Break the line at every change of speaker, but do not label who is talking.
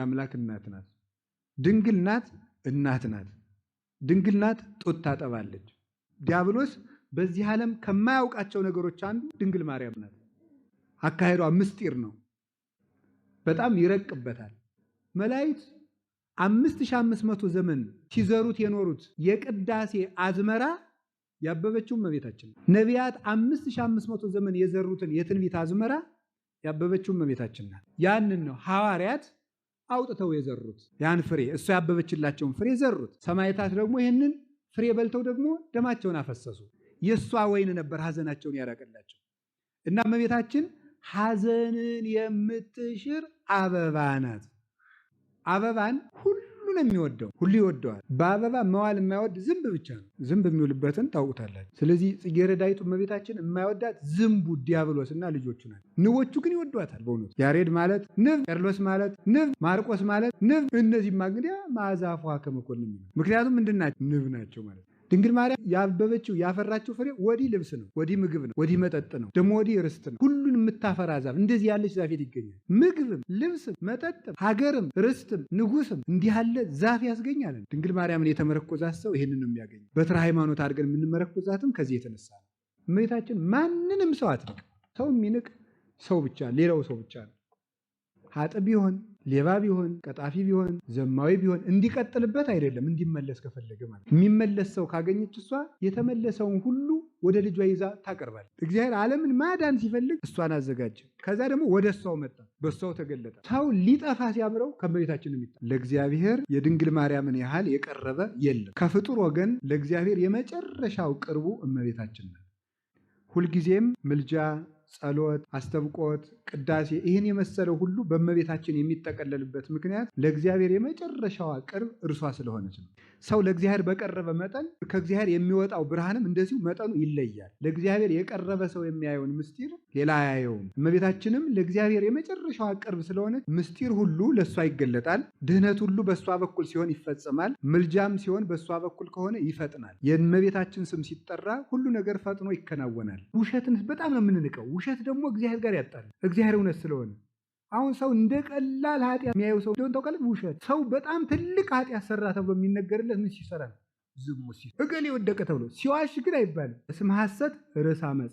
አምላክ እናት ናት። ድንግል ናት፣ እናት ናት። ድንግል ናት፣ ጡት ታጠባለች። ዲያብሎስ በዚህ ዓለም ከማያውቃቸው ነገሮች አንዱ ድንግል ማርያም ናት። አካሄዷ ምስጢር ነው። በጣም ይረቅበታል። መላእክት 5500 ዘመን ሲዘሩት የኖሩት የቅዳሴ አዝመራ ያበበችው እመቤታችን። ነቢያት 5500 ዘመን የዘሩትን የትንቢት አዝመራ ያበበችው እመቤታችን ናት። ያንን ነው ሐዋርያት አውጥተው የዘሩት። ያን ፍሬ እሷ ያበበችላቸውን ፍሬ ዘሩት። ሰማዕታት ደግሞ ይህንን ፍሬ በልተው ደግሞ ደማቸውን አፈሰሱ። የእሷ ወይን ነበር ሐዘናቸውን ያራቀላቸው እና እመቤታችን ሐዘንን የምትሽር አበባ ናት። አበባን ሁሉ ነው የሚወደው፣ ሁሉ ይወደዋል። በአበባ መዋል የማይወድ ዝንብ ብቻ ነው። ዝንብ የሚውልበትን ታውቁታላችሁ። ስለዚህ ጽጌረዳይቱ እመቤታችን የማይወዳት ዝንቡ ዲያብሎስና ልጆቹ ናቸው። ንቦቹ ግን ይወዷታል። በእውነቱ ያሬድ ማለት ንብ፣ ቄርሎስ ማለት ንብ፣ ማርቆስ ማለት ንብ። እነዚህማ እንግዲህ መዓዛፏ ከመኮንን ነው። ምክንያቱም ምንድን ናቸው? ንብ ናቸው ማለት። ድንግል ማርያም ያበበችው ያፈራችው ፍሬ ወዲህ ልብስ ነው፣ ወዲህ ምግብ ነው፣ ወዲህ መጠጥ ነው፣ ደግሞ ወዲህ ርስት ነው። ሁሉን የምታፈራ ዛፍ እንደዚህ ያለች ዛፍ የት ይገኛል? ምግብም፣ ልብስም፣ መጠጥም፣ ሀገርም፣ ርስትም፣ ንጉስም እንዲህ ያለ ዛፍ ያስገኛል። ድንግል ማርያምን የተመረኮዛት ሰው ይህንን ነው የሚያገኝ። በትረ ሃይማኖት አድርገን የምንመረኮዛትም ከዚህ የተነሳ ነው። እመቤታችን ማንንም ሰው አትንቅ። ሰው የሚንቅ ሰው ብቻ፣ ሌላው ሰው ብቻ ነው። ሀጥ ቢሆን ሌባ ቢሆን ቀጣፊ ቢሆን ዘማዊ ቢሆን እንዲቀጥልበት አይደለም፣ እንዲመለስ ከፈለገ ማለት። የሚመለስ ሰው ካገኘች እሷ የተመለሰውን ሁሉ ወደ ልጇ ይዛ ታቀርባል። እግዚአብሔር ዓለምን ማዳን ሲፈልግ እሷን አዘጋጀ። ከዛ ደግሞ ወደ እሷው መጣ፣ በእሷው ተገለጠ። ሰው ሊጠፋ ሲያምረው ከእመቤታችን የሚጣ ለእግዚአብሔር የድንግል ማርያምን ያህል የቀረበ የለም። ከፍጡር ወገን ለእግዚአብሔር የመጨረሻው ቅርቡ እመቤታችን ናት። ሁልጊዜም ምልጃ፣ ጸሎት፣ አስተብቆት፣ ቅዳሴ ይህን የመሰለው ሁሉ በእመቤታችን የሚጠቀለልበት ምክንያት ለእግዚአብሔር የመጨረሻዋ ቅርብ እርሷ ስለሆነች ነው። ሰው ለእግዚአብሔር በቀረበ መጠን ከእግዚአብሔር የሚወጣው ብርሃንም እንደዚሁ መጠኑ ይለያል። ለእግዚአብሔር የቀረበ ሰው የሚያየውን ምስጢር ሌላ አያየውም። እመቤታችንም ለእግዚአብሔር የመጨረሻዋ ቅርብ ስለሆነች ምስጢር ሁሉ ለእሷ ይገለጣል። ድህነት ሁሉ በእሷ በኩል ሲሆን ይፈጸማል። ምልጃም ሲሆን በእሷ በኩል ከሆነ ይፈጥናል። የእመቤታችን ስም ሲጠራ ሁሉ ነገር ፈጥኖ ይከናወናል። ውሸትን በጣም ነው የምንንቀው። ውሸት ደግሞ እግዚአብሔር ጋር ያጣል። እግዚአብሔር እውነት ስለሆነ አሁን ሰው እንደ ቀላል ኃጢአት የሚያየው ሰው እንደሆነ ታውቃለህ። ውሸት ሰው በጣም ትልቅ ኃጢአት ሰራ ተብሎ የሚነገርለት ምን ሲሰራ ነው? ዝሙት ሲሰራ። እገሌ ወደቀ ተብሎ ሲዋሽ ግን አይባልም። ስም ሐሰት ርዕሰ ዓመፃ